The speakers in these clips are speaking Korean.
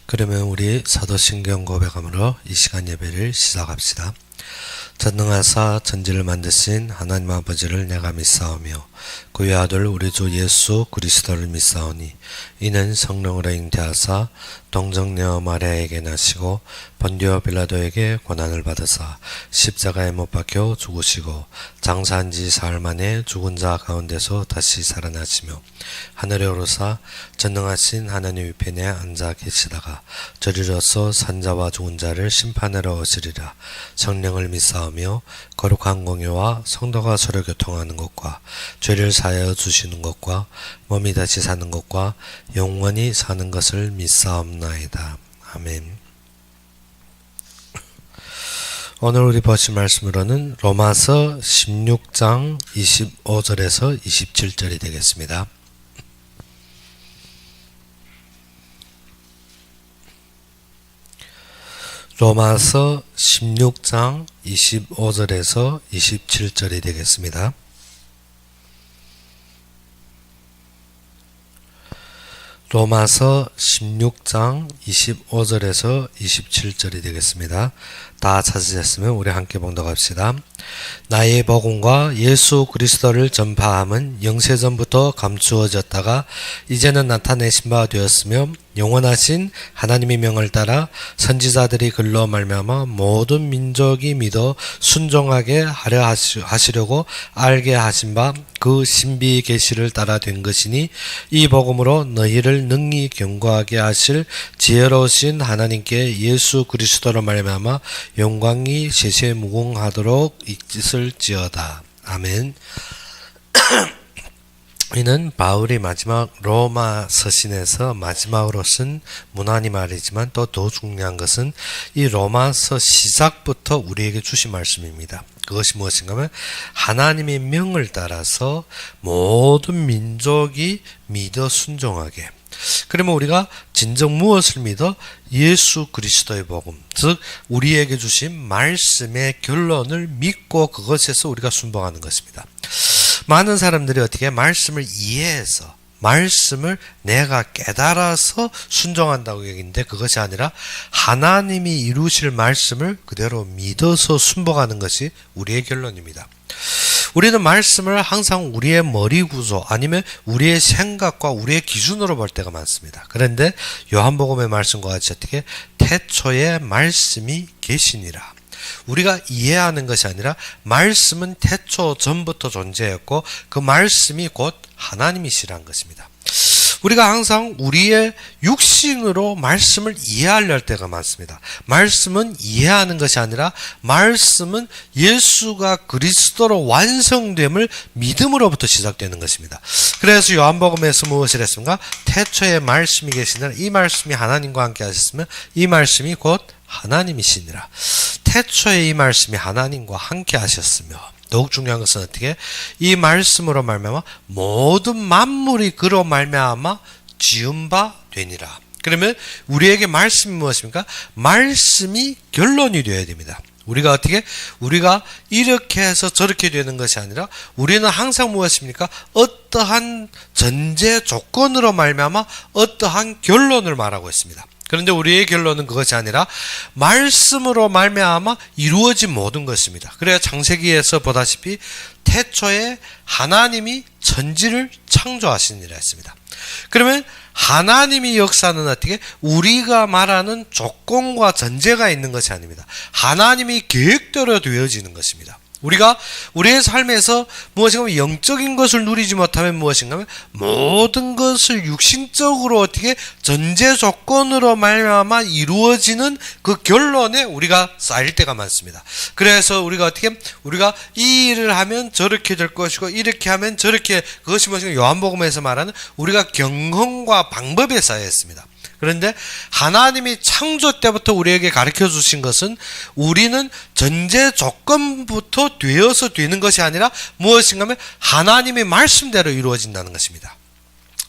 그러면 우리 사도신경 고백함으로 이 시간 예배를 시작합시다. 전능하사 천지를 만드신 하나님 아버지를 내가 믿사오며 그의 아들 우리 주 예수 그리스도를 믿사오니 이는 성령으로 잉태하사 동정녀 마리아에게 나시고 본디오 빌라도에게 고난을 받으사 십자가에 못 박혀 죽으시고 장사한 지 사흘 만에 죽은 자 가운데서 다시 살아나시며 하늘에 오르사 전능하신 하나님 우편에 앉아 계시다가 저리로서 산자와 죽은 자를 심판하러 오시리라. 성령을 믿사오며 거룩한 공예와 성도가 서로 교통하는 것과 죄를 사하여 주시는 것과 몸이 다시 사는 것과 영원히 사는 것을 믿사옵나이다. 아멘. 오늘 우리 보실 말씀으로는 로마서 16장 25절에서 27절이 되겠습니다. 로마서 16장 25절에서 27절이 되겠습니다. 로마서 16장 25절에서 27절이 되겠습니다. 다 찾으셨으면 우리 함께 봉독합시다. 나의 복음과 예수 그리스도를 전파함은 영세전부터 감추어졌다가 이제는 나타내신 바 되었으며 영원하신 하나님의 명을 따라 선지자들이 글로 말미암아 모든 민족이 믿어 순종하게 하려 하시려고 알게 하신 바 그 신비의 계시를 따라 된 것이니 이 복음으로 너희를 능히 견고하게 하실 지혜로우신 하나님께 예수 그리스도로 말미암아 영광이 세세 무궁하도록 있을지어다. 아멘. 이는 바울이 마지막 로마 서신에서 마지막으로 쓴 문안이 말이지만 또 더 중요한 것은 이 로마서 시작부터 우리에게 주신 말씀입니다. 그것이 무엇인가 하면 하나님의 명을 따라서 모든 민족이 믿어 순종하게. 그러면 우리가 진정 무엇을 믿어? 예수 그리스도의 복음, 즉 우리에게 주신 말씀의 결론을 믿고 그것에서 우리가 순종하는 것입니다. 많은 사람들이 어떻게 말씀을 이해해서 말씀을 내가 깨달아서 순종한다고 여기는데 그것이 아니라 하나님이 이루실 말씀을 그대로 믿어서 순종하는 것이 우리의 결론입니다. 우리는 말씀을 항상 우리의 머리 구조 아니면 우리의 생각과 우리의 기준으로 볼 때가 많습니다. 그런데 요한복음의 말씀과 같이 어떻게 태초에 말씀이 계시니라. 우리가 이해하는 것이 아니라 말씀은 태초 전부터 존재했고 그 말씀이 곧 하나님이시라는 것입니다. 우리가 항상 우리의 육신으로 말씀을 이해하려 할 때가 많습니다. 말씀은 이해하는 것이 아니라 말씀은 예수가 그리스도로 완성됨을 믿음으로부터 시작되는 것입니다. 그래서 요한복음에서 무엇을 했습니까? 태초에 말씀이 계시니라. 이 말씀이 하나님과 함께 하셨으면 이 말씀이 곧 하나님이시니라. 태초에 이 말씀이 하나님과 함께 하셨으며 더욱 중요한 것은 어떻게 이 말씀으로 말미암아 모든 만물이 그로 말미암아 지은 바 되니라. 그러면 우리에게 말씀이 무엇입니까? 말씀이 결론이 되어야 됩니다. 우리가 어떻게 우리가 이렇게 해서 저렇게 되는 것이 아니라 우리는 항상 무엇입니까? 어떠한 전제 조건으로 말미암아 어떠한 결론을 말하고 있습니다. 그런데 우리의 결론은 그것이 아니라 말씀으로 말미암아 이루어진 모든 것입니다. 그래야 창세기에서 보다시피 태초에 하나님이 천지를 창조하시니라 했습니다. 그러면 하나님의 역사는 어떻게 우리가 말하는 조건과 전제가 있는 것이 아닙니다. 하나님이 계획대로 되어지는 것입니다. 우리가 우리의 삶에서 무엇인가 영적인 것을 누리지 못하면 무엇인가 하면 모든 것을 육신적으로 어떻게 전제 조건으로 말미암아 이루어지는 그 결론에 우리가 쌓일 때가 많습니다. 그래서 우리가 어떻게 우리가 이 일을 하면 저렇게 될 것이고 이렇게 하면 저렇게 그것이 무엇인가 요한복음에서 말하는 우리가 경험과 방법에 쌓여 있습니다. 그런데 하나님이 창조 때부터 우리에게 가르쳐 주신 것은 우리는 전제 조건부터 되어서 되는 것이 아니라 무엇인가 하면 하나님의 말씀대로 이루어진다는 것입니다.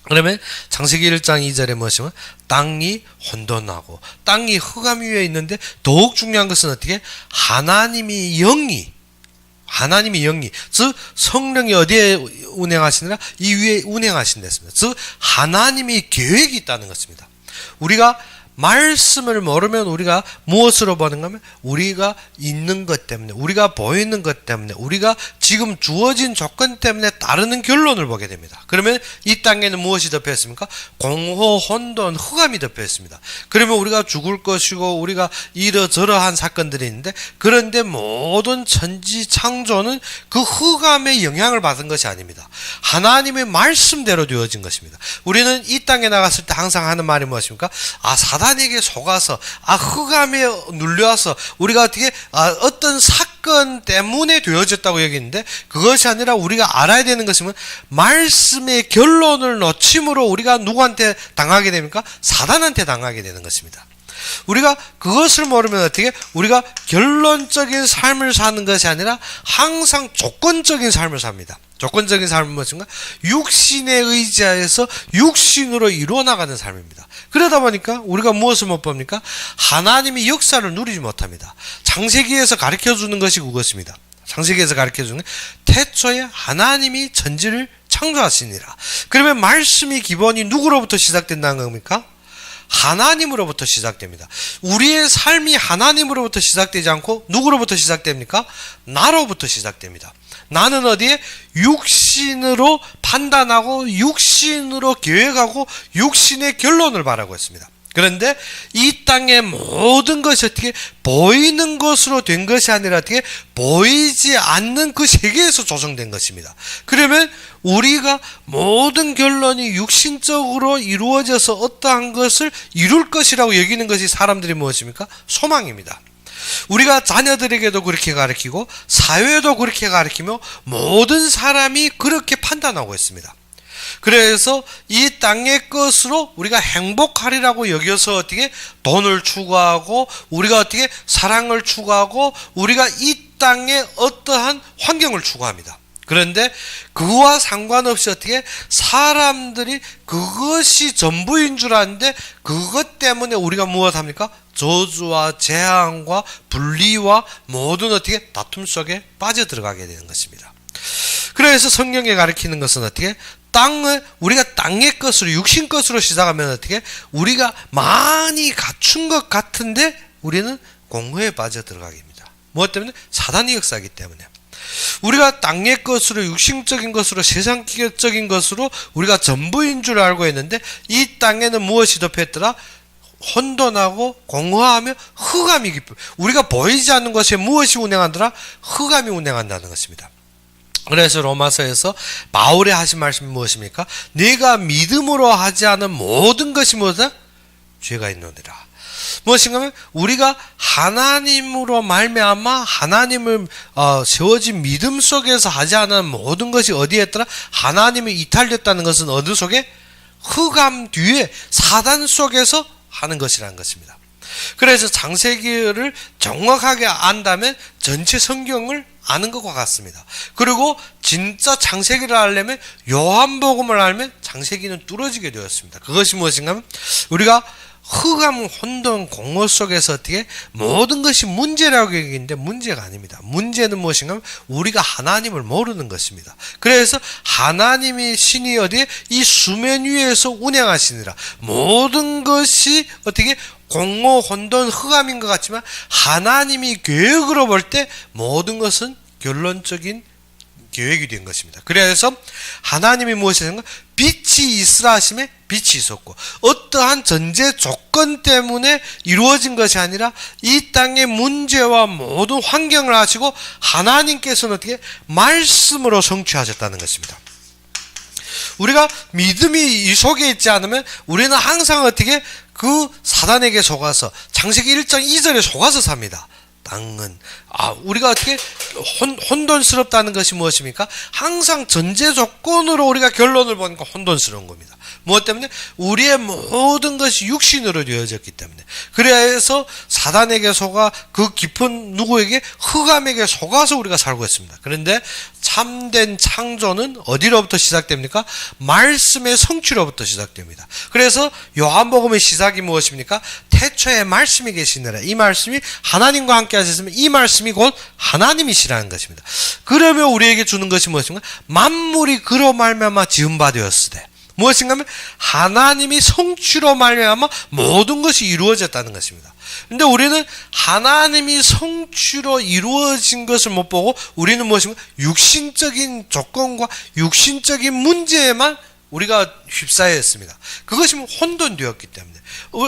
그러면 창세기 1장 2절에 무엇이면 땅이 혼돈하고 땅이 흑암 위에 있는데 더욱 중요한 것은 어떻게 하나님이 영이 즉 성령이 어디에 운행하시느라 이 위에 운행하신다 했습니다. 즉 하나님이 계획이 있다는 것입니다. 우리가 말씀을 모르면 우리가 무엇으로 보는가 하면 우리가 있는 것 때문에, 우리가 보이는 것 때문에, 우리가 지금 주어진 조건 때문에 따르는 결론을 보게 됩니다. 그러면 이 땅에는 무엇이 덮여 있습니까? 공허, 혼돈, 흑암이 덮여 있습니다. 그러면 우리가 죽을 것이고 우리가 이러저러한 사건들이 있는데, 그런데 모든 천지 창조는 그 흑암의 영향을 받은 것이 아닙니다. 하나님의 말씀대로 되어진 것입니다. 우리는 이 땅에 나갔을 때 항상 하는 말이 무엇입니까? 사단에게 속아서, 흑암에 눌려서 우리가 어떻게 어떤 사건 때문에 되어졌다고 여기는데, 그것이 아니라 우리가 알아야 되는 것은 말씀의 결론을 놓침으로 우리가 누구한테 당하게 됩니까? 사단한테 당하게 되는 것입니다. 우리가 그것을 모르면 어떻게 우리가 결론적인 삶을 사는 것이 아니라 항상 조건적인 삶을 삽니다. 조건적인 삶은 무엇인가? 육신에 의지하여서 육신으로 이루어나가는 삶입니다. 그러다 보니까 우리가 무엇을 못 봅니까? 하나님의 역사를 누리지 못합니다. 창세기에서 가르쳐주는 것이 그것입니다. 창세기에서 가르쳐주는 태초에 하나님이 천지를 창조하시니라. 그러면 말씀이 기본이 누구로부터 시작된다는 겁니까? 하나님으로부터 시작됩니다. 우리의 삶이 하나님으로부터 시작되지 않고 누구로부터 시작됩니까? 나로부터 시작됩니다. 나는 어디에? 육신으로 판단하고 육신으로 계획하고 육신의 결론을 바라고 있습니다. 그런데 이 땅의 모든 것이 어떻게 보이는 것으로 된 것이 아니라 어떻게 보이지 않는 그 세계에서 조성된 것입니다. 그러면 우리가 모든 결론이 육신적으로 이루어져서 어떠한 것을 이룰 것이라고 여기는 것이 사람들이 무엇입니까? 소망입니다. 우리가 자녀들에게도 그렇게 가르치고 사회도 그렇게 가르치며 모든 사람이 그렇게 판단하고 있습니다. 그래서 이 땅의 것으로 우리가 행복하리라고 여겨서 어떻게 돈을 추구하고 우리가 어떻게 사랑을 추구하고 우리가 이 땅의 어떠한 환경을 추구합니다. 그런데 그와 상관없이 어떻게 사람들이 그것이 전부인 줄 아는데 그것 때문에 우리가 무엇합니까? 저주와 재앙과 분리와 모든 어떻게 다툼 속에 빠져들어가게 되는 것입니다. 그래서 성경에 가르치는 것은 어떻게 우리가 땅의 것으로 육신 것으로 시작하면 어떻게 우리가 많이 갖춘 것 같은데 우리는 공허에 빠져들어가게 됩니다. 무엇 때문에? 사단의 역사이기 때문에. 우리가 땅의 것으로 육신적인 것으로 세상적인 것으로 우리가 전부인 줄 알고 있는데 이 땅에는 무엇이 덮여있더라? 혼돈하고 공허하며 흑암이 깊어. 우리가 보이지 않는 것에 무엇이 운행하더라? 흑암이 운행한다는 것입니다. 그래서 로마서에서 바울이 하신 말씀이 무엇입니까? 네가 믿음으로 하지 않은 모든 것이 무엇이다? 죄가 있느니라. 무엇인가 하면 우리가 하나님으로 말미암아 하나님을 세워진 믿음 속에서 하지 않은 모든 것이 어디에 있더라? 하나님이 이탈됐다는 것은 어느 속에? 흑암 뒤에 사단 속에서 하는 것이라는 것입니다. 그래서 창세기를 정확하게 안다면 전체 성경을 아는 것과 같습니다. 그리고 진짜 창세기를 알려면 요한복음을 알면 창세기는 뚫어지게 되었습니다. 그것이 무엇인가 하면 우리가 흑암, 혼돈, 공허 속에서 어떻게 모든 것이 문제라고 얘기했는데 문제가 아닙니다. 문제는 무엇인가 하면 우리가 하나님을 모르는 것입니다. 그래서 하나님이 신이 어디에? 이 수면 위에서 운행하시니라. 모든 것이 어떻게 공허, 혼돈, 흑암인 것 같지만 하나님이 계획으로 볼 때 모든 것은 결론적인 계획이 된 것입니다. 그래서 하나님이 무엇이 하는가? 빛이 있으라 하심에 빛이 있었고 어떠한 전제 조건 때문에 이루어진 것이 아니라 이 땅의 문제와 모든 환경을 아시고 하나님께서는 어떻게 말씀으로 성취하셨다는 것입니다. 우리가 믿음이 이 속에 있지 않으면 우리는 항상 어떻게 그 사단에게 속아서 창세기 1장 2절에 속아서 삽니다. 땅은 우리가 어떻게 혼돈스럽다는 것이 무엇입니까? 항상 전제 조건으로 우리가 결론을 보니까 혼돈스러운 겁니다. 무엇 때문에? 우리의 모든 것이 육신으로 되어졌기 때문에. 그래서 사단에게 속아 그 깊은 누구에게? 흑암에게 속아서 우리가 살고 있습니다. 그런데 참된 창조는 어디로부터 시작됩니까? 말씀의 성취로부터 시작됩니다. 그래서 요한복음의 시작이 무엇입니까? 태초에 말씀이 계시느라. 이 말씀이 하나님과 함께 하셨으면 이 말씀이 곧 하나님이시라는 것입니다. 그러면 우리에게 주는 것이 무엇인가? 만물이 그로 말미암아 지은 바 되었으되. 무엇인가 하면 하나님이 성취로 말미암아 모든 것이 이루어졌다는 것입니다. 근데 우리는 하나님이 성취로 이루어진 것을 못 보고 우리는 무엇인가 육신적인 조건과 육신적인 문제에만 우리가 휩싸여 있습니다. 그것이 혼돈되었기 때문에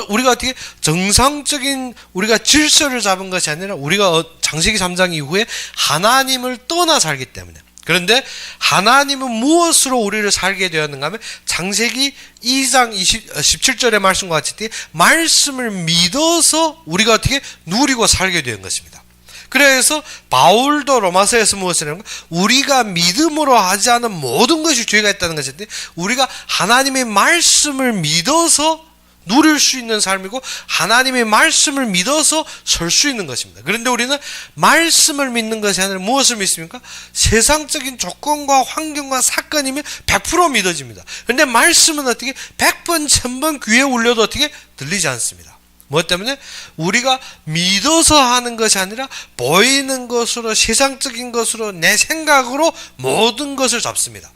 우리가 어떻게 정상적인 우리가 질서를 잡은 것이 아니라 우리가 창세기 3장 이후에 하나님을 떠나 살기 때문에. 그런데 하나님은 무엇으로 우리를 살게 되었는가 하면 창세기 2장 17절의 말씀과 같이 말씀을 믿어서 우리가 어떻게 누리고 살게 된 것입니다. 그래서 바울도 로마서에서 무엇을 하는가? 우리가 믿음으로 하지 않은 모든 것이 죄가 있다는 것인데 우리가 하나님의 말씀을 믿어서 누릴 수 있는 삶이고 하나님의 말씀을 믿어서 설 수 있는 것입니다. 그런데 우리는 말씀을 믿는 것이 아니라 무엇을 믿습니까? 세상적인 조건과 환경과 사건이면 100% 믿어집니다. 그런데 말씀은 어떻게 100번 1000번 귀에 울려도 어떻게 들리지 않습니다. 무엇 때문에? 우리가 믿어서 하는 것이 아니라 보이는 것으로 세상적인 것으로 내 생각으로 모든 것을 잡습니다.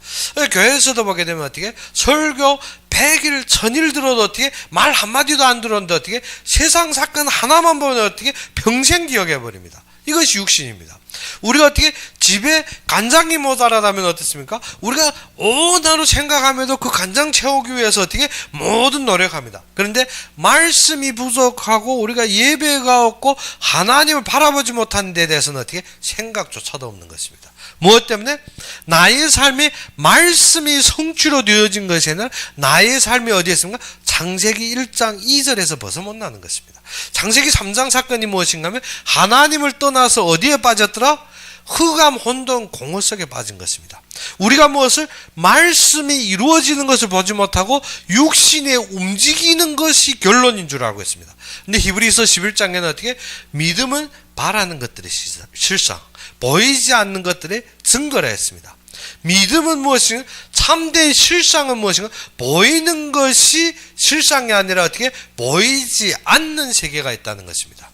교회에서도 보게 되면 어떻게? 설교 100일 1000일 들어도 어떻게? 말 한마디도 안 들었는데 어떻게? 세상 사건 하나만 보면 어떻게? 평생 기억해버립니다. 이것이 육신입니다. 우리가 어떻게 집에 간장이 모자라다면 어떻습니까? 우리가 온 하루 생각하면서 그 간장 채우기 위해서 어떻게 모든 노력합니다. 그런데 말씀이 부족하고 우리가 예배가 없고 하나님을 바라보지 못하는 데 대해서는 어떻게 생각조차도 없는 것입니다. 무엇 때문에? 나의 삶이 말씀이 성취로 되어진 것이 아니라 나의 삶이 어디에 있습니까? 창세기 1장 2절에서 벗어 못 나는 것입니다. 창세기 3장 사건이 무엇인가 하면 하나님을 떠나서 어디에 빠졌더라? 흑암, 혼돈, 공허 속에 빠진 것입니다. 우리가 무엇을? 말씀이 이루어지는 것을 보지 못하고 육신에 움직이는 것이 결론인 줄 알고 있습니다. 근데 히브리서 11장에는 어떻게? 믿음은 바라는 것들의 실상, 보이지 않는 것들의 증거라 했습니다. 믿음은 무엇인가? 참된 실상은 무엇인가? 보이는 것이 실상이 아니라 어떻게? 보이지 않는 세계가 있다는 것입니다.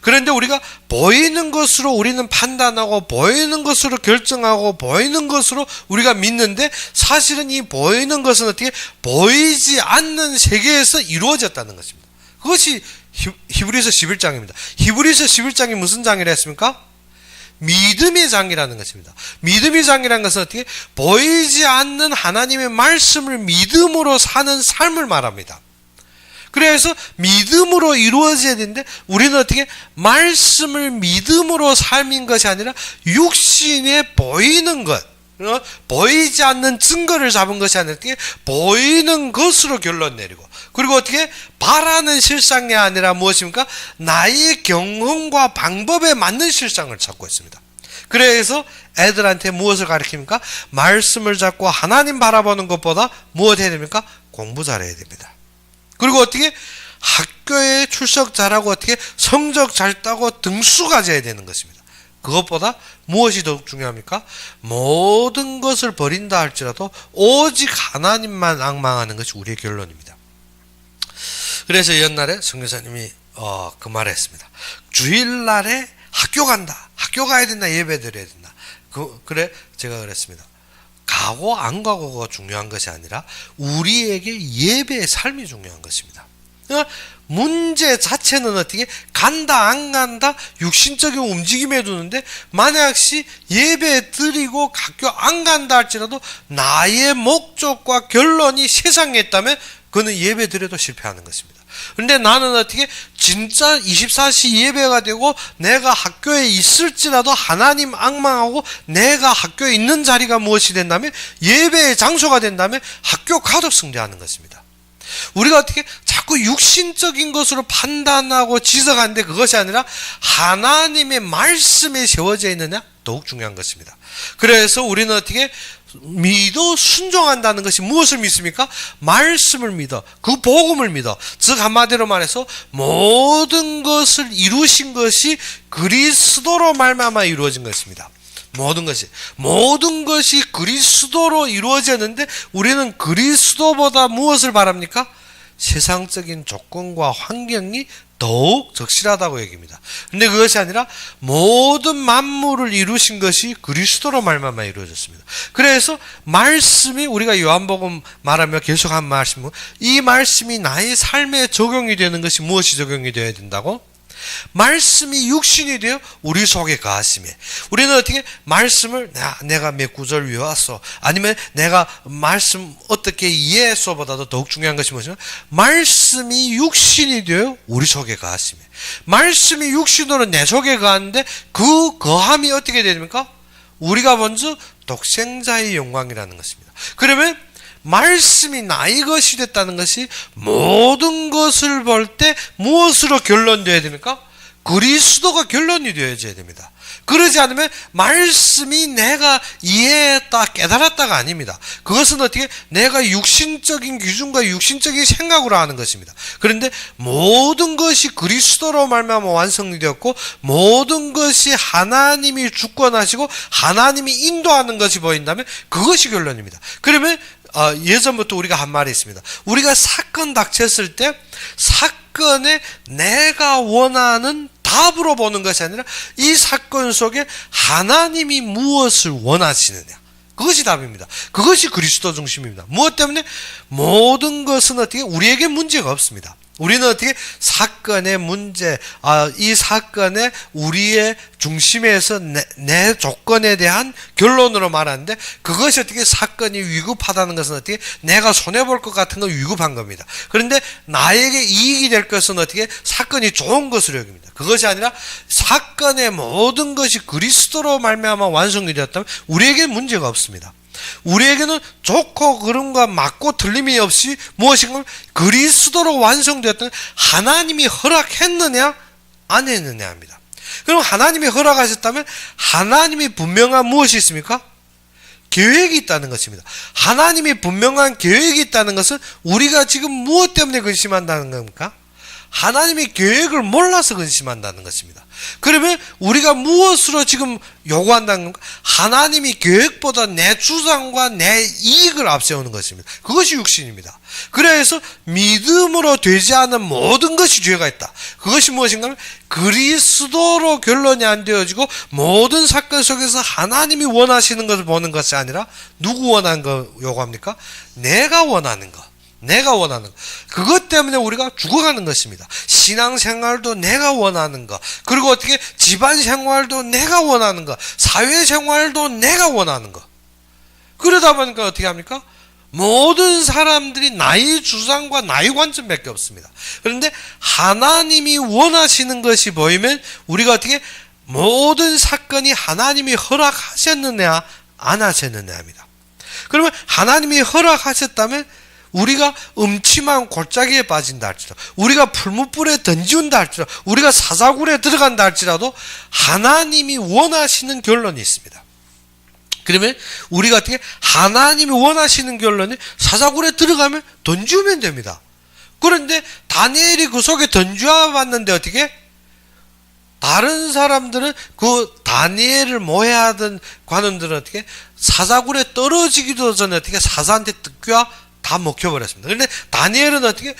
그런데 우리가 보이는 것으로 우리는 판단하고 보이는 것으로 결정하고 보이는 것으로 우리가 믿는데 사실은 이 보이는 것은 어떻게? 보이지 않는 세계에서 이루어졌다는 것입니다. 그것이 히브리서 11장입니다. 히브리서 11장이 무슨 장이라 했습니까? 믿음의 장이라는 것입니다. 믿음의 장이라는 것은 어떻게? 보이지 않는 하나님의 말씀을 믿음으로 사는 삶을 말합니다. 그래서 믿음으로 이루어져야 되는데 우리는 어떻게? 말씀을 믿음으로 삶인 것이 아니라 육신에 보이는 것, 보이지 않는 증거를 잡은 것이 아니라 어떻게? 보이는 것으로 결론 내리고 그리고 어떻게? 바라는 실상이 아니라 무엇입니까? 나의 경험과 방법에 맞는 실상을 찾고 있습니다. 그래서 애들한테 무엇을 가르칩니까? 말씀을 잡고 하나님 바라보는 것보다 무엇 해야 됩니까? 공부 잘해야 됩니다. 그리고 어떻게? 학교에 출석 잘하고 어떻게? 성적 잘 따고 등수 가져야 되는 것입니다. 그것보다 무엇이 더욱 중요합니까? 모든 것을 버린다 할지라도 오직 하나님만 앙망하는 것이 우리의 결론입니다. 그래서 옛날에 선교사님이 그 말을 했습니다. 주일날에 학교 간다. 학교 가야 된다. 예배 드려야 된다. 그래 제가 그랬습니다. 가고 안 가고가 중요한 것이 아니라 우리에게 예배의 삶이 중요한 것입니다. 문제 자체는 어떻게? 간다 안 간다 육신적인 움직임에 두는데 만약시 예배 드리고 학교 안 간다 할지라도 나의 목적과 결론이 세상에 있다면 그는 예배 드려도 실패하는 것입니다. 그런데 나는 어떻게? 진짜 24시 예배가 되고 내가 학교에 있을지라도 하나님 앙망하고 내가 학교에 있는 자리가 무엇이 된다면 예배의 장소가 된다면 학교 가도 승리하는 것입니다. 우리가 어떻게 자꾸 육신적인 것으로 판단하고 지적하는데 그것이 아니라 하나님의 말씀에 세워져 있느냐? 더욱 중요한 것입니다. 그래서 우리는 어떻게? 믿어 순종한다는 것이 무엇을 믿습니까? 말씀을 믿어. 그 복음을 믿어. 즉 한마디로 말해서 모든 것을 이루신 것이 그리스도로 말미암아 이루어진 것입니다. 모든 것이 그리스도로 이루어졌는데 우리는 그리스도보다 무엇을 바랍니까? 세상적인 조건과 환경이 더욱 적실하다고 얘기합니다. 근데 그것이 아니라 모든 만물을 이루신 것이 그리스도로 말미암아 이루어졌습니다. 그래서 말씀이 우리가 요한복음 말하며 계속 한 말씀은 이 말씀이 나의 삶에 적용이 되는 것이 무엇이 적용이 되어야 된다고? 말씀이 육신이 되어 우리 속에 가하심에 우리는 어떻게 말씀을 내가 몇 구절 외웠어 아니면 내가 말씀 어떻게 이해했어보다도 더욱 중요한 것이 뭐냐면 말씀이 육신이 되어 우리 속에 가하심에 말씀이 육신으로 내 속에 가는데 그 거함이 어떻게 됩니까? 우리가 먼저 독생자의 영광이라는 것입니다. 그러면 말씀이 나의 것이 됐다는 것이 모든 것을 볼 때 무엇으로 결론되어야 됩니까? 그리스도가 결론이 되어야 됩니다. 그러지 않으면 말씀이 내가 이해했다 깨달았다가 아닙니다. 그것은 어떻게 내가 육신적인 기준과 육신적인 생각으로 하는 것입니다. 그런데 모든 것이 그리스도로 말미암아 완성이 되었고 모든 것이 하나님이 주권하시고 하나님이 인도하는 것이 보인다면 그것이 결론입니다. 그러면 예전부터 우리가 한 말이 있습니다. 우리가 사건 닥쳤을 때 사건에 내가 원하는 답으로 보는 것이 아니라 이 사건 속에 하나님이 무엇을 원하시느냐 그것이 답입니다. 그것이 그리스도 중심입니다. 무엇 때문에? 모든 것은 어떻게 우리에게 문제가 없습니다. 우리는 어떻게 사건의 문제, 이 사건의 우리의 중심에서 내 조건에 대한 결론으로 말하는데 그것이 어떻게 사건이 위급하다는 것은 어떻게 내가 손해볼 것 같은 건 위급한 겁니다. 그런데 나에게 이익이 될 것은 어떻게 사건이 좋은 것으로 여깁니다. 그것이 아니라 사건의 모든 것이 그리스도로 말미암아 완성이 되었다면 우리에게 문제가 없습니다. 우리에게는 좋고 그름과 맞고 틀림이 없이 무엇인가 그리스도로 완성되었던 하나님이 허락했느냐 안 했느냐 합니다. 그럼 하나님이 허락하셨다면 하나님이 분명한 무엇이 있습니까? 계획이 있다는 것입니다. 하나님이 분명한 계획이 있다는 것은 우리가 지금 무엇 때문에 근심한다는 겁니까? 하나님의 계획을 몰라서 근심한다는 것입니다. 그러면 우리가 무엇으로 지금 요구한다는 건가? 하나님이 계획보다 내 주장과 내 이익을 앞세우는 것입니다. 그것이 육신입니다. 그래서 믿음으로 되지 않은 모든 것이 죄가 있다. 그것이 무엇인가 하면 그리스도로 결론이 안 되어지고 모든 사건 속에서 하나님이 원하시는 것을 보는 것이 아니라 누구 원하는 거 요구합니까? 내가 원하는 것. 내가 원하는 것. 그것 때문에 우리가 죽어가는 것입니다. 신앙생활도 내가 원하는 것. 그리고 어떻게 집안생활도 내가 원하는 것. 사회생활도 내가 원하는 것. 그러다 보니까 어떻게 합니까? 모든 사람들이 나의 주장과 나의 관점밖에 없습니다. 그런데 하나님이 원하시는 것이 보이면 우리가 어떻게 모든 사건이 하나님이 허락하셨느냐 안 하셨느냐 합니다. 그러면 하나님이 허락하셨다면 우리가 음침한 골짜기에 빠진다 할지라도 우리가 풀무불에 던지운다 할지라도 우리가 사자굴에 들어간다 할지라도 하나님이 원하시는 결론이 있습니다. 그러면 우리가 어떻게 하나님이 원하시는 결론이 사자굴에 들어가면 던지우면 됩니다. 그런데 다니엘이 그 속에 던지워 봤는데 어떻게? 다른 사람들은 그 다니엘을 모해하던 관원들은 어떻게? 사자굴에 떨어지기도 전에 어떻게 사자한테 뜯겨 다 먹혀버렸습니다. 그런데 다니엘은 어떻게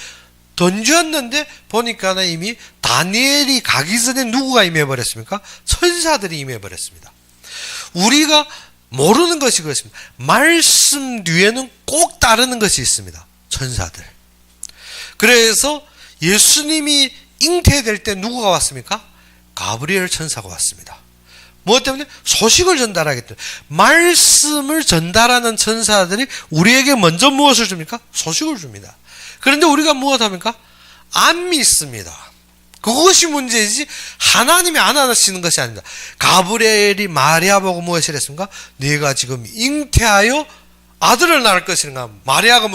던졌는데 보니까 이미 다니엘이 가기 전에 누구가 임해버렸습니까? 천사들이 임해버렸습니다. 우리가 모르는 것이 그렇습니다. 말씀 뒤에는 꼭 따르는 것이 있습니다. 천사들. 그래서 예수님이 잉태될 때 누구가 왔습니까? 가브리엘 천사가 왔습니다. 무엇 때문에? 소식을 전달하기 때문에. 말씀을 전달하는 천사들이 우리에게 먼저 무엇을 줍니까? 소식을 줍니다. 그런데 우리가 무엇 합니까? 안 믿습니다. 그것이 문제이지 하나님이 안 하시는 것이 아닙니다. 가브리엘이 마리아 보고 무엇을 했습니까? 네가 지금 잉태하여 아들을 낳을 것인가? 마리아가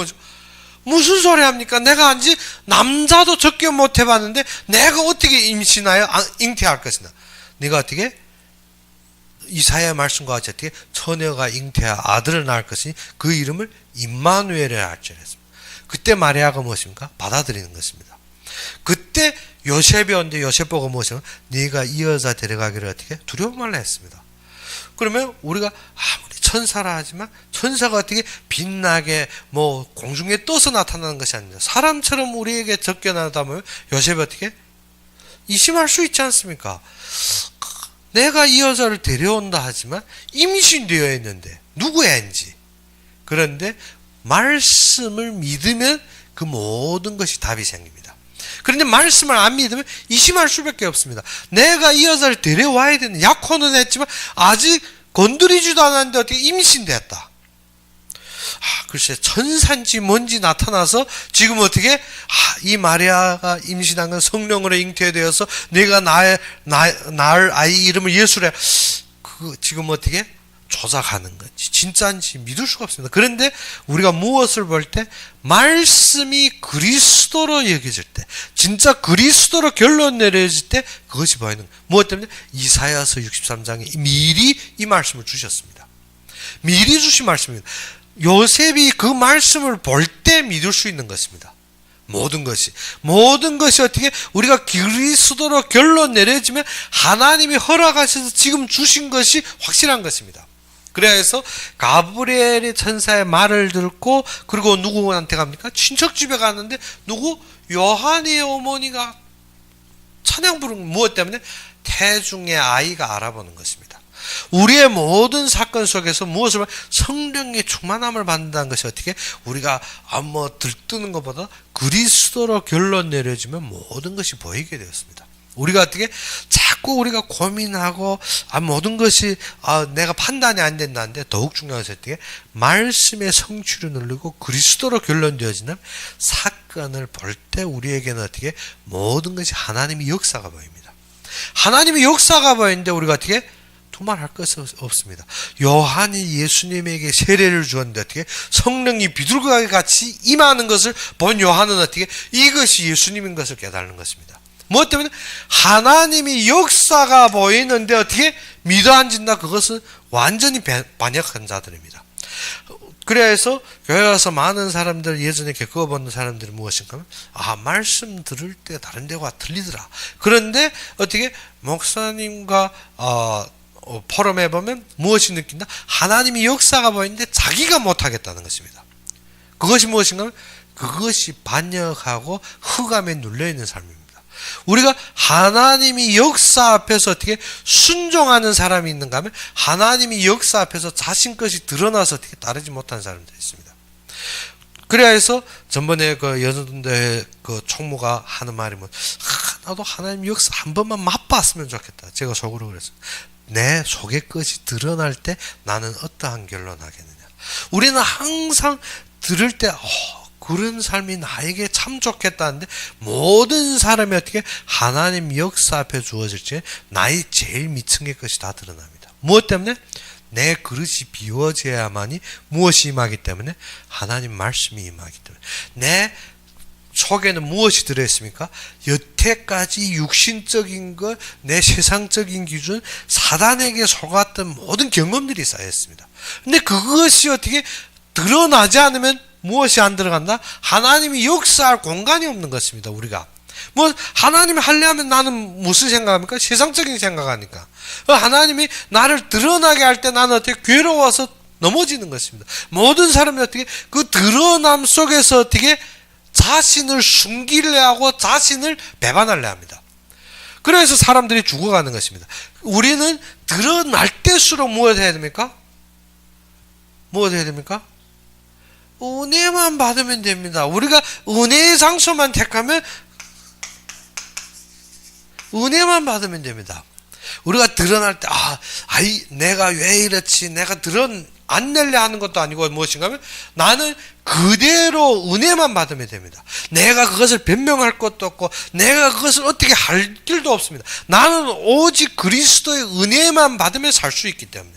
무슨 소리 합니까? 내가 한지 남자도 적게 못 해봤는데 내가 어떻게 임신하여 잉태할 것이냐? 네가 어떻게? 이사야의 말씀과 같이 어떻게 처녀가 잉태하 아들을 낳을 것이니 그 이름을 임마누엘이라 할지라 했습니다. 그때 마리아가 무엇입니까? 받아들이는 것입니다. 그때 요셉이 온데 요셉 보고 무엇입니까? 네가 이 여자 데려가기를 어떻게 두려워 말라 했습니다. 그러면 우리가 아무리 천사라 하지만 천사가 어떻게 빛나게 뭐 공중에 떠서 나타나는 것이 아닙니다. 사람처럼 우리에게 적견하다 보면 요셉이 어떻게 이심할 수 있지 않습니까? 내가 이 여자를 데려온다 하지만 임신되어 있는데 누구야인지. 그런데 말씀을 믿으면 그 모든 것이 답이 생깁니다. 그런데 말씀을 안 믿으면 이심할 수밖에 없습니다. 내가 이 여자를 데려와야 되는 약혼은 했지만 아직 건드리지도 않았는데 어떻게 임신됐다. 글쎄 천사인지 뭔지 나타나서 지금 어떻게 이 마리아가 임신한 건 성령으로 잉태되어서 내가 낳을 아이 이름을 예수래. 지금 어떻게 조작하는 건지 진짜인지 믿을 수가 없습니다. 그런데 우리가 무엇을 볼 때 말씀이 그리스도로 여겨질 때 진짜 그리스도로 결론 내려질 때 그것이 보이는 거예요. 무엇 때문에? 이사야서 63장에 미리 이 말씀을 주셨습니다. 미리 주신 말씀입니다. 요셉이 그 말씀을 볼 때 믿을 수 있는 것입니다. 모든 것이 어떻게 우리가 그리스도로 결론 내려지면 하나님이 허락하셔서 지금 주신 것이 확실한 것입니다. 그래서 가브리엘의 천사의 말을 듣고 그리고 누구한테 갑니까? 친척 집에 갔는데 누구? 요한의 어머니가 찬양 부르는 무엇 때문에? 태중의 아이가 알아보는 것입니다. 우리의 모든 사건 속에서 무엇을 성령의 충만함을 받는다는 것이 어떻게 우리가 들뜨는 것보다 그리스도로 결론 내려지면 모든 것이 보이게 되었습니다. 우리가 어떻게 자꾸 우리가 고민하고 모든 것이 내가 판단이 안 된다는데 더욱 중요한 것이 어떻게 말씀의 성취를 누르고 그리스도로 결론되어지는 사건을 볼 때 우리에게는 어떻게 모든 것이 하나님의 역사가 보입니다. 하나님의 역사가 보이는데 우리가 어떻게 두말할 것은 없습니다. 요한이 예수님에게 세례를 주었는데 어떻게 성령이 비둘기와 같이 임하는 것을 본 요한은 어떻게 이것이 예수님인 것을 깨달는 것입니다. 무엇 때문에? 하나님이 역사가 보이는데 어떻게 믿어 앉는다? 그것은 완전히 반역한 자들입니다. 그래서 교회 와서 많은 사람들 예전에 겪어본 사람들이 무엇인가 하면 말씀 들을 때 다른 데와 틀리더라. 그런데 어떻게 목사님과 포럼에 보면 무엇이 느낀다? 하나님이 역사가 보이는데 자기가 못하겠다는 것입니다. 그것이 무엇인가 하면 그것이 반역하고 흑암에 눌려있는 삶입니다. 우리가 하나님이 역사 앞에서 어떻게 순종하는 사람이 있는가 하면 하나님이 역사 앞에서 자신 것이 드러나서 어떻게 따르지 못하는 사람들이 있습니다. 그래서 전번에 그 여전대 그 총무가 하는 말이 나도 하나님 역사 한 번만 맛봤으면 좋겠다. 제가 속으로 그랬어요. 내 속의 것이 드러날 때 나는 어떠한 결론하겠느냐. 우리는 항상 들을 때 그런 삶이 나에게 참 좋겠다는데 모든 사람이 어떻게 하나님 역사 앞에 주어질 때 나의 제일 미층의 것이 다 드러납니다. 무엇 때문에? 내 그릇이 비워져야만이 무엇이 임하기 때문에? 하나님 말씀이 임하기 때문에. 내 속에는 무엇이 들어있습니까? 여태까지 육신적인 것, 내 세상적인 기준, 사단에게 속았던 모든 경험들이 쌓였습니다. 근데 그것이 어떻게 드러나지 않으면 무엇이 안 들어간다? 하나님이 역사할 공간이 없는 것입니다. 우리가 하나님이 하려면 나는 무슨 생각합니까? 세상적인 생각하니까. 하나님이 나를 드러나게 할 때 나는 어떻게 괴로워서 넘어지는 것입니다. 모든 사람이 어떻게 그 드러남 속에서 어떻게 자신을 숨기려 하고 자신을 배반하려 합니다. 그래서 사람들이 죽어가는 것입니다. 우리는 드러날 때수록 무엇 해야 됩니까? 무엇 해야 됩니까? 은혜만 받으면 됩니다. 우리가 은혜의 장소만 택하면 은혜만 받으면 됩니다. 우리가 드러날 때 내가 왜 이렇지 내가 안 내려 하는 것도 아니고 무엇인가 하면 나는 그대로 은혜만 받으면 됩니다. 내가 그것을 변명할 것도 없고 내가 그것을 어떻게 할 길도 없습니다. 나는 오직 그리스도의 은혜만 받으면 살 수 있기 때문에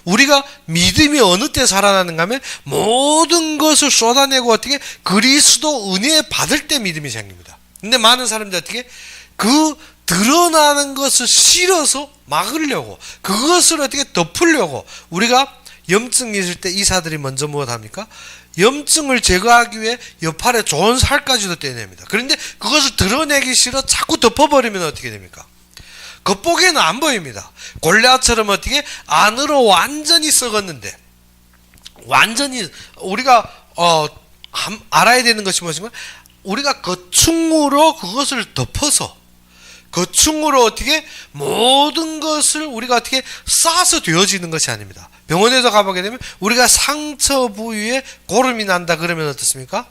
우리가 믿음이 어느 때 살아나는가 하면 모든 것을 쏟아내고 어떻게 그리스도 은혜 받을 때 믿음이 생깁니다. 근데 많은 사람들이 어떻게 그 드러나는 것을 싫어서 막으려고 그것을 어떻게 덮으려고 우리가 염증이 있을 때 의사들이 먼저 무엇 합니까? 염증을 제거하기 위해 옆팔에 좋은 살까지도 떼냅니다. 그런데 그것을 드러내기 싫어 자꾸 덮어버리면 어떻게 됩니까? 겉보기에는 안 보입니다. 골리앗처럼 어떻게 안으로 완전히 썩었는데 완전히 우리가 알아야 되는 것이 무엇인가? 우리가 거충으로 그것을 덮어서 거충으로 어떻게 모든 것을 우리가 어떻게 싸서 되어지는 것이 아닙니다. 병원에서 가보게 되면 우리가 상처 부위에 고름이 난다 그러면 어떻습니까?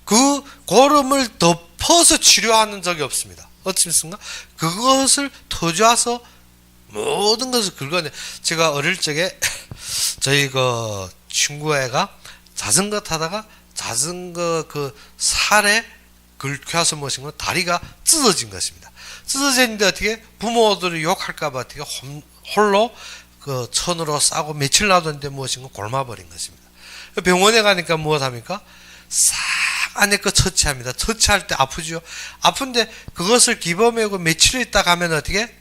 그 고름을 덮어서 치료하는 적이 없습니다. 어떻습니까? 그것을 터져서 모든 것을 긁어내. 제가 어릴 적에 저희 그 친구애가 자전거 타다가 자전거 그 살에 긁혀서 무엇인가 다리가 찢어진 것입니다. 찢어졌는데 어떻게 부모들이 욕할까봐 어떻게 홀로 그 천으로 싸고 며칠 놔뒀는데 무엇인가 골마버린 것입니다. 병원에 가니까 무엇합니까? 싹 안에 거 처치합니다. 처치할 때 아프죠. 아픈데 그것을 기범하고 며칠 있다 가면 어떻게?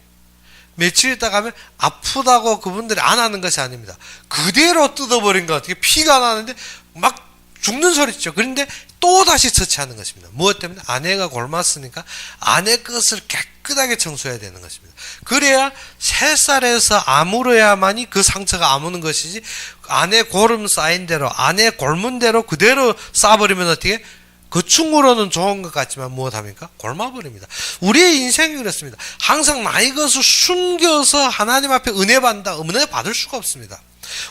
며칠 있다 가면 아프다고 그분들이 안 하는 것이 아닙니다. 그대로 뜯어버린 거 어떻게 피가 나는데 막 죽는 소리죠. 그런데 또 다시 처치하는 것입니다. 무엇 때문에? 아내가 골맞으니까 아내 것을 깨끗하게 청소해야 되는 것입니다. 그래야 새살에서 아물어야만이 그 상처가 아무는 것이지 아내 고름 쌓인 대로 아내 골문 대로 그대로 쌓아버리면 어떻게? 거충으로는 좋은 것 같지만 무엇합니까? 골마버립니다. 우리의 인생이 그렇습니다. 항상 나의 것을 숨겨서 하나님 앞에 은혜 받는다. 은혜 받을 수가 없습니다.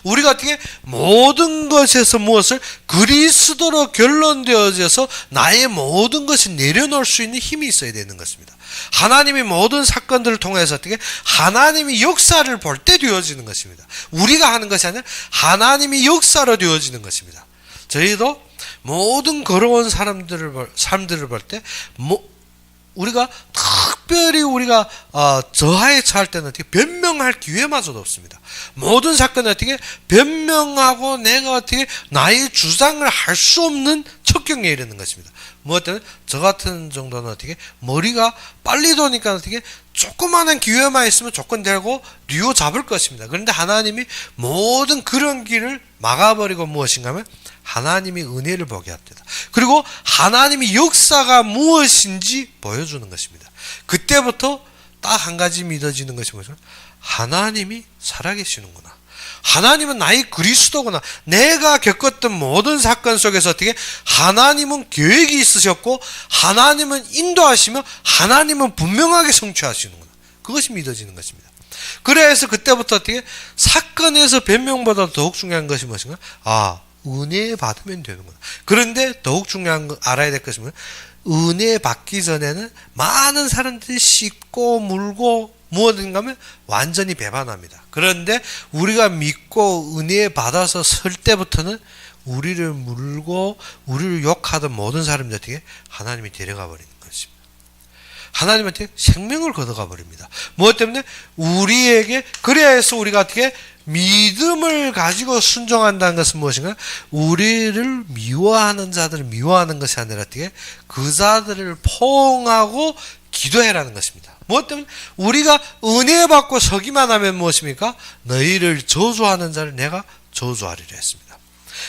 우리가 어떻게 모든 것에서 무엇을 그리스도로 결론되어져서 나의 모든 것을 내려놓을 수 있는 힘이 있어야 되는 것입니다. 하나님이 모든 사건들을 통해서 어떻게 하나님이 역사를 볼 때 되어지는 것입니다. 우리가 하는 것이 아니라 하나님이 역사로 되어지는 것입니다. 저희도 모든 걸어온 사람들을 볼 때 우리가 특별히 우리가 저하에 처할 때는 어떻게 변명할 기회마저도 없습니다. 모든 사건은 어떻게 변명하고 내가 어떻게 나의 주장을 할 수 없는 척경에 이르는 것입니다. 무엇 때문에 저 같은 정도는 어떻게 머리가 빨리 도니까 어떻게 조그마한 기회만 있으면 조건 되고 뉘어 잡을 것입니다. 그런데 하나님이 모든 그런 길을 막아버리고 무엇인가 하면 하나님이 은혜를 보게 합니다. 그리고 하나님이 역사가 무엇인지 보여주는 것입니다. 그때부터 딱 한 가지 믿어지는 것이 뭐죠? 하나님이 살아계시는구나. 하나님은 나의 그리스도구나. 내가 겪었던 모든 사건 속에서 어떻게 하나님은 계획이 있으셨고 하나님은 인도하시며 하나님은 분명하게 성취하시는구나. 그것이 믿어지는 것입니다. 그래서 그때부터 어떻게 사건에서 변명보다 더욱 중요한 것이 무엇인가? 은혜 받으면 되는구나. 그런데 더욱 중요한 거 알아야 될 것은 은혜 받기 전에는 많은 사람들이 씻고 물고 무엇인가 하면 완전히 배반합니다. 그런데 우리가 믿고 은혜 받아서 설 때부터는 우리를 물고 우리를 욕하던 모든 사람들 어떻게 하나님이 데려가 버리는 것입니다. 하나님한테 생명을 걷어가 버립니다. 무엇 때문에? 우리에게 그래야 해서 우리가 어떻게 믿음을 가지고 순종한다는 것은 무엇인가? 우리를 미워하는 자들을 미워하는 것이 아니라 어떻게 그 자들을 포옹하고 기도해라는 것입니다. 무엇 때문에? 우리가 은혜 받고 서기만 하면 무엇입니까? 너희를 저주하는 자를 내가 저주하리라 했습니다.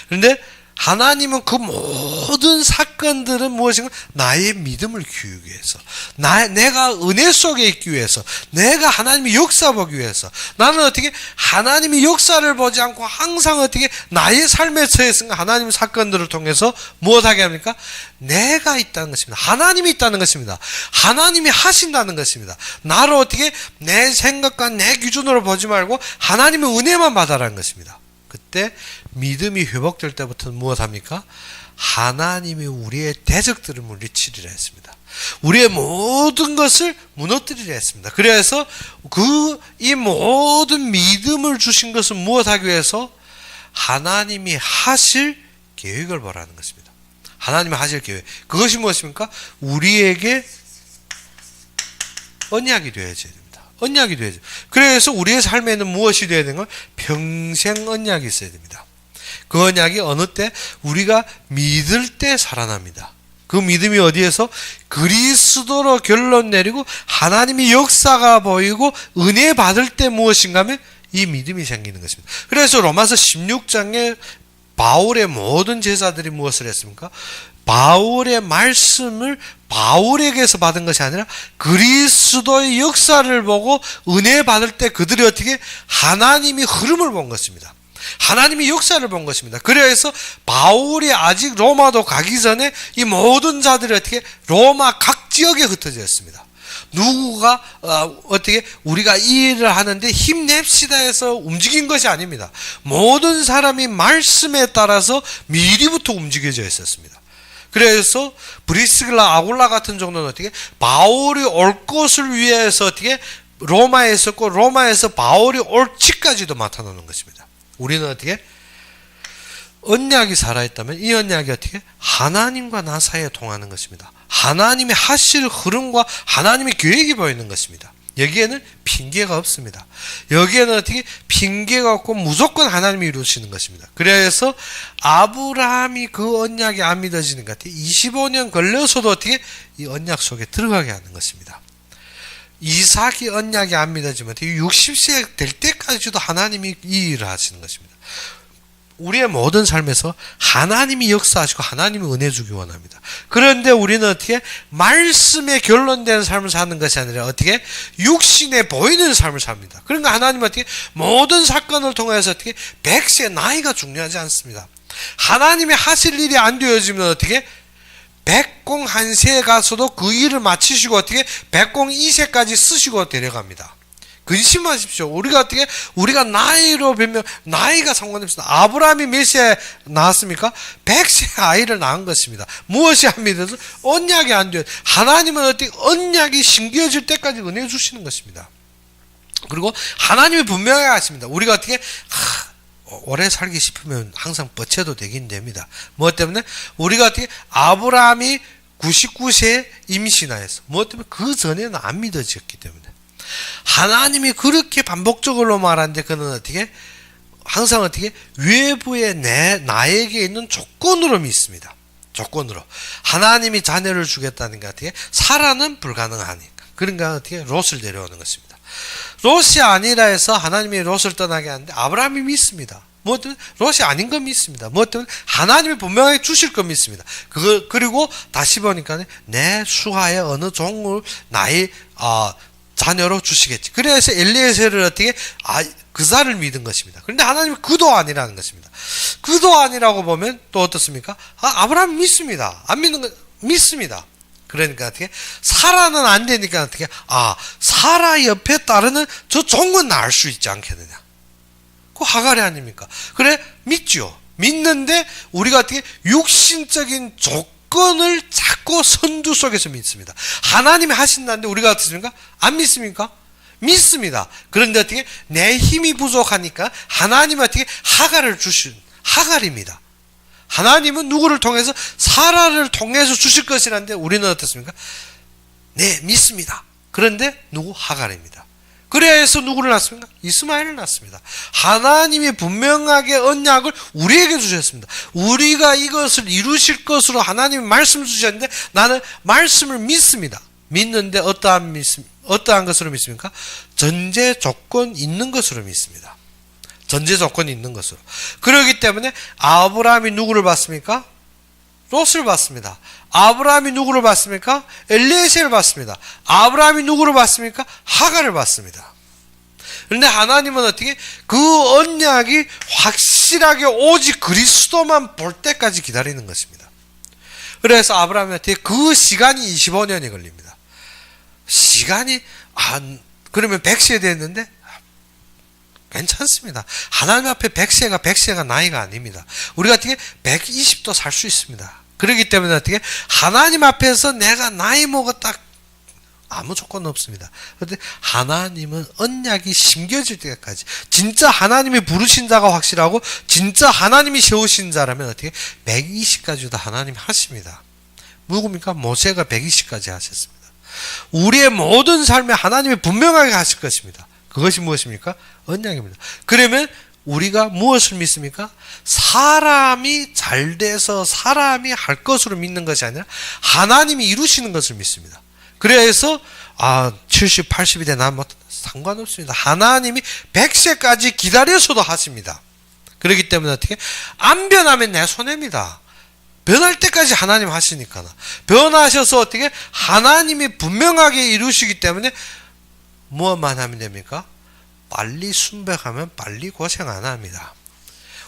그런데 하나님은 그 모든 사건들은 무엇인가? 나의 믿음을 키우기 위해서, 내가 은혜 속에 있기 위해서, 내가 하나님의 역사 보기 위해서, 나는 어떻게 하나님의 역사를 보지 않고 항상 어떻게 나의 삶에 처했으니까 하나님의 사건들을 통해서 무엇하게 합니까? 내가 있다는 것입니다. 하나님이 있다는 것입니다. 하나님이 하신다는 것입니다. 나를 어떻게 내 생각과 내 기준으로 보지 말고 하나님의 은혜만 받아라는 것입니다. 그때 믿음이 회복될 때부터는 무엇합니까? 하나님이 우리의 대적들을 물리치리라 했습니다. 우리의 모든 것을 무너뜨리려 했습니다. 그래서 이 모든 믿음을 주신 것은 무엇하기 위해서? 하나님이 하실 계획을 보라는 것입니다. 하나님이 하실 계획. 그것이 무엇입니까? 우리에게 언약이 되어야지 됩니다. 언약이 되어야죠. 그래서 우리의 삶에는 무엇이 되어야 되는 건 평생 언약이 있어야 됩니다. 그 언약이 어느 때? 우리가 믿을 때 살아납니다. 그 믿음이 어디에서? 그리스도로 결론 내리고 하나님의 역사가 보이고 은혜 받을 때 무엇인가 하면 이 믿음이 생기는 것입니다. 그래서 로마서 16장에 바울의 모든 제자들이 무엇을 했습니까? 바울의 말씀을 바울에게서 받은 것이 아니라 그리스도의 역사를 보고 은혜 받을 때 그들이 어떻게 하나님의 흐름을 본 것입니다. 하나님이 역사를 본 것입니다. 그래서 바울이 아직 로마도 가기 전에 이 모든 자들이 어떻게 로마 각 지역에 흩어져 있습니다. 누구가 어떻게 우리가 이 일을 하는데 힘냅시다 해서 움직인 것이 아닙니다. 모든 사람이 말씀에 따라서 미리부터 움직여져 있었습니다. 그래서 브리스길라 아굴라 같은 정도는 어떻게 바울이 올 것을 위해서 어떻게 로마에 있었고 로마에서 바울이 올 지까지도 나타나는 것입니다. 우리는 어떻게 언약이 살아있다면 이 언약이 어떻게 하나님과 나 사이에 통하는 것입니다. 하나님이 하실 흐름과 하나님의 계획이 보이는 것입니다. 여기에는 핑계가 없습니다. 여기에는 어떻게 핑계가 없고 무조건 하나님이 이루시는 것입니다. 그래서 아브라함이 그 언약이 안 믿어지는 것 같아요. 25년 걸려서도 어떻게 이 언약 속에 들어가게 하는 것입니다. 이삭이 언약이 안 믿어지면 60세 될 때까지도 하나님이 이 일을 하시는 것입니다. 우리의 모든 삶에서 하나님이 역사하시고 하나님이 은혜 주기 원합니다. 그런데 우리는 어떻게 말씀에 결론되는 삶을 사는 것이 아니라 어떻게 육신에 보이는 삶을 삽니다. 그러니까 하나님은 어떻게 모든 사건을 통해서 어떻게 100세 나이가 중요하지 않습니다. 하나님이 하실 일이 안 되어지면 어떻게 백공 한 세에 가서도 그 일을 마치시고 어떻게 백공 2세까지 쓰시고 데려갑니다. 근심하십시오. 우리가 나이로 보면 나이가 상관없습니다. 아브라함이 몇 세 낳았습니까? 100세 아이를 낳은 것입니다. 무엇이 안 믿어서 언약이 안 돼요. 하나님은 어떻게 언약이 신겨질 때까지 은혜 주시는 것입니다. 그리고 하나님이 분명하게 하십니다. 우리가 어떻게 오래 살기 싶으면 항상 뻗쳐도 되긴 됩니다. 뭐 때문에? 우리가 어떻게 아브라함이 99세에 임신하였어. 뭐 때문에? 그 전에는 안 믿어졌기 때문에. 하나님이 그렇게 반복적으로 말하는데 그는 어떻게? 항상 어떻게? 외부의 나에게 있는 조건으로 믿습니다. 조건으로. 하나님이 자녀를 주겠다는 게 어떻게? 사라는 불가능하니까. 그러니까 어떻게? 롯을 데려오는 것입니다. 롯이 아니라 해서 하나님이 롯을 떠나게 하는데 아브라함이 믿습니다. 무엇 때문에? 롯이 아닌 건 믿습니다. 무엇 때문에? 하나님이 분명하게 주실 건 믿습니다. 그리고 다시 보니까 내 수하의 어느 종을 나의 자녀로 주시겠지. 그래서 엘리에셀을 어떻게 그사를 믿은 것입니다. 그런데 하나님은 그도 아니라는 것입니다. 그도 아니라고 보면 또 어떻습니까? 아브라함 믿습니다. 안 믿는 거 믿습니다. 그러니까 어떻게 사라는 안 되니까 어떻게 사라 옆에 따르는 저 종은 낳을 수 있지 않겠느냐. 그 하갈이 아닙니까? 그래 믿죠. 믿는데 우리가 어떻게 육신적인 조건을 자꾸 선두 속에서 믿습니다. 하나님이 하신다는데 우리가 어떻습니까? 안 믿습니까? 믿습니다. 그런데 어떻게 내 힘이 부족하니까 하나님이 어떻게 하갈을 주신 하갈입니다. 하나님은 누구를 통해서 사라를 통해서 주실 것이라는데 우리는 어떻습니까? 네, 믿습니다. 그런데 누구? 하갈입니다. 그래서 누구를 낳습니까? 이스마엘을 낳습니다. 하나님이 분명하게 언약을 우리에게 주셨습니다. 우리가 이것을 이루실 것으로 하나님이 말씀을 주셨는데 나는 말씀을 믿습니다. 믿는데 어떠한 것으로 믿습니까? 전제 조건 있는 것으로 믿습니다. 전제 조건이 있는 것으로. 그렇기 때문에 아브라함이 누구를 봤습니까? 롯을 봤습니다. 아브라함이 누구를 봤습니까? 엘리에셀을 봤습니다. 아브라함이 누구를 봤습니까? 하갈을 봤습니다. 그런데 하나님은 어떻게 그 언약이 확실하게 오직 그리스도만 볼 때까지 기다리는 것입니다. 그래서 아브라함한테 그 시간이 25년이 걸립니다. 시간이 그러면 100세 됐는데 괜찮습니다. 하나님 앞에 100세가 나이가 아닙니다. 우리가 어떻게 120도 살 수 있습니다. 그렇기 때문에 어떻게 하나님 앞에서 내가 나이 먹었다 아무 조건 없습니다. 그런데 하나님은 언약이 심겨질 때까지 진짜 하나님이 부르신 자가 확실하고 진짜 하나님이 세우신 자라면 어떻게 120까지도 하나님 하십니다. 누굽니까? 모세가 120까지 하셨습니다. 우리의 모든 삶에 하나님이 분명하게 하실 것입니다. 그것이 무엇입니까? 언약입니다. 그러면 우리가 무엇을 믿습니까? 사람이 잘 돼서 사람이 할 것으로 믿는 것이 아니라 하나님이 이루시는 것을 믿습니다. 그래서 70, 80이 되나 상관없습니다. 하나님이 100세까지 기다려서도 하십니다. 그렇기 때문에 어떻게 안 변하면 내 손해입니다. 변할 때까지 하나님 하시니까. 변하셔서 어떻게 하나님이 분명하게 이루시기 때문에 무엇만 하면 됩니까? 빨리 순백하면 빨리 고생 안 합니다.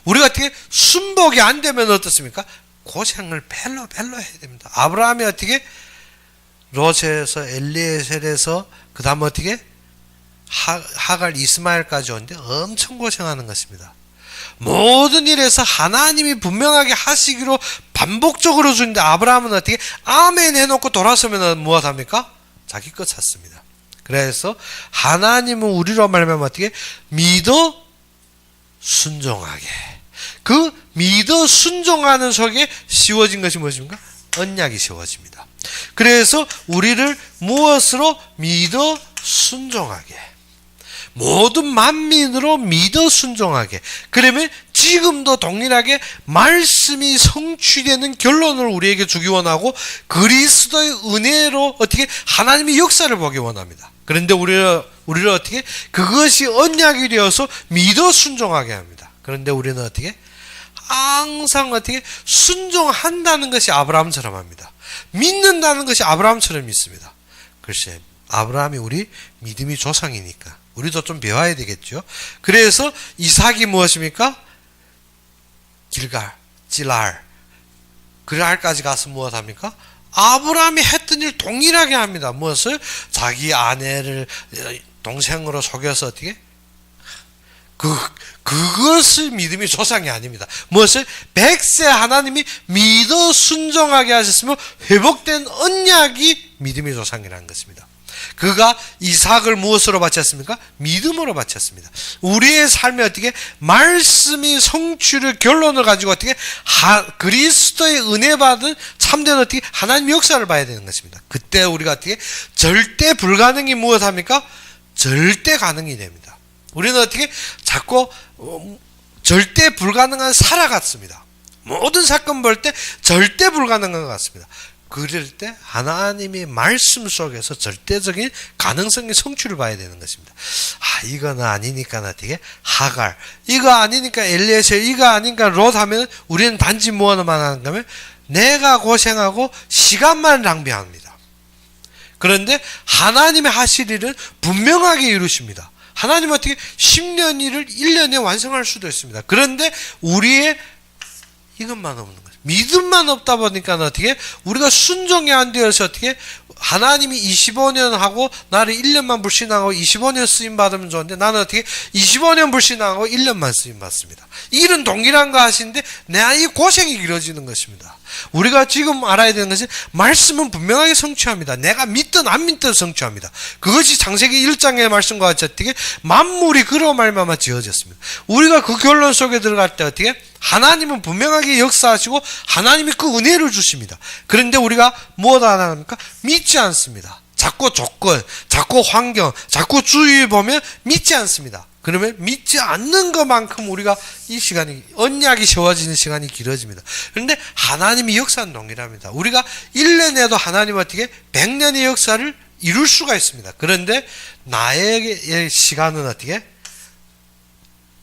우리가 어떻게 순복이 안 되면 어떻습니까? 고생을 벨로 해야 됩니다. 아브라함이 어떻게 롯에서 엘리에셀에서 그 다음 어떻게 하갈 이스마엘까지 오는데 엄청 고생하는 것입니다. 모든 일에서 하나님이 분명하게 하시기로 반복적으로 주는데 아브라함은 어떻게 아멘 해놓고 돌아서면 무엇합니까? 자기 것 찾습니다. 그래서 하나님은 우리로 말하면 어떻게 믿어 순종하게, 그 믿어 순종하는 속에 씌워진 것이 무엇입니까? 언약이 씌워집니다. 그래서 우리를 무엇으로 믿어 순종하게, 모든 만민으로 믿어 순종하게. 그러면 지금도 동일하게 말씀이 성취되는 결론을 우리에게 주기 원하고 그리스도의 은혜로 어떻게 하나님의 역사를 보기 원합니다. 그런데 우리를 어떻게 그것이 언약이 되어서 믿어 순종하게 합니다. 그런데 우리는 어떻게 항상 어떻게 순종한다는 것이 아브라함처럼 합니다. 믿는다는 것이 아브라함처럼 믿습니다. 글쎄, 아브라함이 우리 믿음이 조상이니까 우리도 좀 배워야 되겠죠. 그래서 이삭이 무엇입니까? 길갈, 찔랄, 그랄까지 가서 무엇합니까? 아브라함이 했던 일 동일하게 합니다. 무엇을? 자기 아내를 동생으로 속여서 어떻게? 그것을 믿음이 조상이 아닙니다. 무엇을? 100세 하나님이 믿어 순종하게 하셨으며 회복된 언약이 믿음의 조상이라는 것입니다. 그가 이삭을 무엇으로 바쳤습니까? 믿음으로 바쳤습니다. 우리의 삶에 어떻게 말씀이 성취를 결론을 가지고 어떻게 그리스도의 은혜 받은 참된 어떻게 하나님의 역사를 봐야 되는 것입니다. 그때 우리가 어떻게 절대 불가능이 무엇합니까? 절대 가능이 됩니다. 우리는 어떻게 자꾸 절대 불가능한 살아갔습니다. 모든 사건 볼 때 절대 불가능한 것 같습니다. 그럴 때 하나님의 말씀 속에서 절대적인 가능성의 성취를 봐야 되는 것입니다. 이거는 아니니까 어떻게 하갈, 이거 아니니까 엘리에셀, 이거 아니니까 롯 하면 우리는 단지 무엇만 하는가 하면 내가 고생하고 시간만 낭비합니다. 그런데 하나님의 하실 일은 분명하게 이루십니다. 하나님은 어떻게 10년 일을 1년에 완성할 수도 있습니다. 그런데 우리의 이것만 없는 거예요. 믿음만 없다 보니까 어떻게 우리가 순종이 안 되어서 어떻게 하나님이 25년 하고 나를 1년만 불신하고 25년 쓰임 받으면 좋은데 나는 어떻게 25년 불신하고 1년만 쓰임 받습니다. 일은 동일한 거 하시는데 내 고생이 길어지는 것입니다. 우리가 지금 알아야 되는 것은 말씀은 분명하게 성취합니다. 내가 믿든 안 믿든 성취합니다. 그것이 창세기 1장의 말씀과 같이 어떻게 만물이 그로 말미암아 지어졌습니다. 우리가 그 결론 속에 들어갈 때 어떻게 하나님은 분명하게 역사하시고 하나님이 그 은혜를 주십니다. 그런데 우리가 무엇 안 합니까? 믿지 않습니다. 자꾸 조건, 자꾸 환경, 자꾸 주위에 보면 믿지 않습니다. 그러면 믿지 않는 것만큼 우리가 이 시간이 언약이 세워지는 시간이 길어집니다. 그런데 하나님의 역사는 동일합니다. 우리가 1년에도 하나님 어떻게 100년의 역사를 이룰 수가 있습니다. 그런데 나의 시간은 어떻게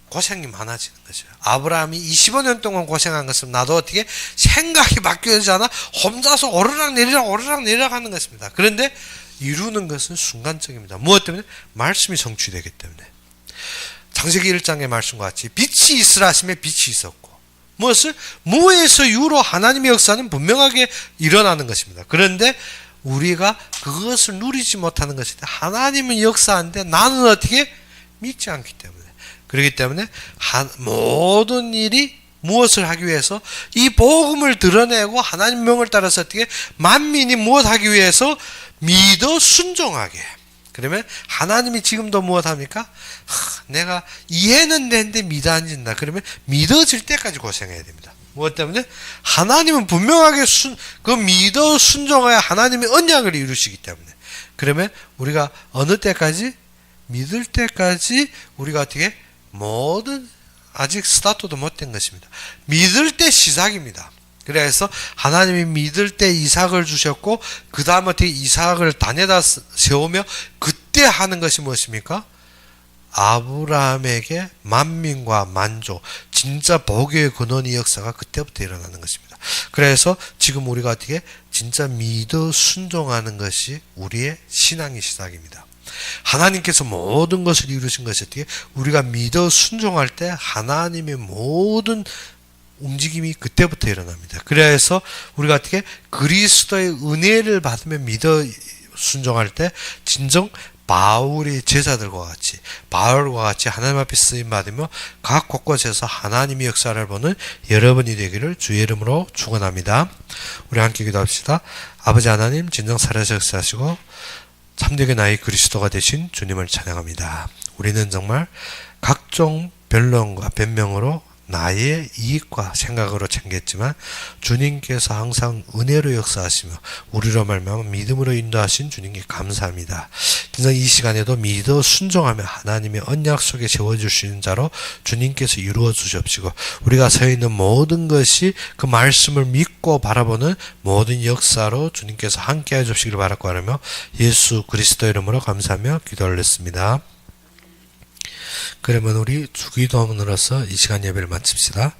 고생이 많아지는 거죠. 아브라함이 25년 동안 고생한 것은 나도 어떻게 생각이 바뀌지 않아 혼자서 오르락 내리락 하는 것입니다. 그런데 이루는 것은 순간적입니다. 무엇 때문에? 말씀이 성취되기 때문에. 창세기 1장의 말씀과 같이 빛이 있으라 하심에 빛이 있었고 무엇을? 무에서 유로 하나님의 역사는 분명하게 일어나는 것입니다. 그런데 우리가 그것을 누리지 못하는 것인데 하나님은 역사하는데 나는 어떻게? 믿지 않기 때문에. 그렇기 때문에 모든 일이 무엇을 하기 위해서 이 복음을 드러내고 하나님 명을 따라서 어떻게 만민이 무엇하기 위해서 믿어 순종하게. 그러면 하나님이 지금도 무엇합니까? 내가 이해는 되는데 믿어진다. 그러면 믿어질 때까지 고생해야 됩니다. 무엇 때문에? 하나님은 분명하게 믿어 순종하여 하나님의 언약을 이루시기 때문에. 그러면 우리가 어느 때까지? 믿을 때까지 우리가 어떻게? 모든 아직 스타트도 못된 것입니다. 믿을 때 시작입니다. 그래서 하나님이 믿을 때 이삭을 주셨고 그 다음 어떻게 이삭을 단에다 세우며 그때 하는 것이 무엇입니까? 아브라함에게 만민과 만족, 진짜 복의 근원의 역사가 그때부터 일어나는 것입니다. 그래서 지금 우리가 어떻게 진짜 믿어 순종하는 것이 우리의 신앙의 시작입니다. 하나님께서 모든 것을 이루신 것이 어떻게 우리가 믿어 순종할 때 하나님의 모든 움직임이 그때부터 일어납니다. 그래서 우리가 어떻게 그리스도의 은혜를 받으며 믿어 순종할 때 진정 바울의 제자들과 같이 바울과 같이 하나님 앞에 쓰임 받으며 각 곳곳에서 하나님의 역사를 보는 여러분이 되기를 주의 이름으로 축원합니다. 우리 함께 기도합시다. 아버지 하나님 진정 살아서 역사하시고 참되게 나의 그리스도가 되신 주님을 찬양합니다. 우리는 정말 각종 변론과 변명으로 나의 이익과 생각으로 챙겼지만 주님께서 항상 은혜로 역사하시며 우리로 말미암아 믿음으로 인도하신 주님께 감사합니다. 진짜 이 시간에도 믿어 순종하며 하나님의 언약 속에 세워주시는 자로 주님께서 이루어 주시옵시고 우리가 서 있는 모든 것이 그 말씀을 믿고 바라보는 모든 역사로 주님께서 함께해 주시기를 바라고 하며 예수 그리스도 이름으로 감사하며 기도 올렸습니다. 그러면 우리 주기도문으로서 이 시간 예배를 마칩시다.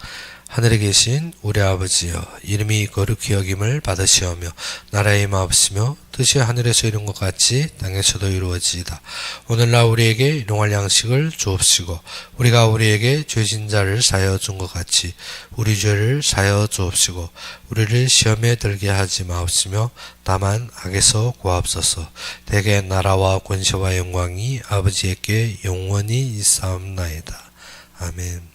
하늘에 계신 우리 아버지여 이름이 거룩히 여김을 받으시오며 나라의 임하옵시며 뜻이 하늘에서 이룬 것 같이 땅에서도 이루어지이다. 오늘날 우리에게 일용할 양식을 주옵시고 우리가 우리에게 죄진 자를 사하여 준 것 같이 우리 죄를 사하여 주옵시고 우리를 시험에 들게 하지 마옵시며 다만 악에서 구하옵소서. 대개 나라와 권세와 영광이 아버지에게 영원히 있사옵나이다. 아멘.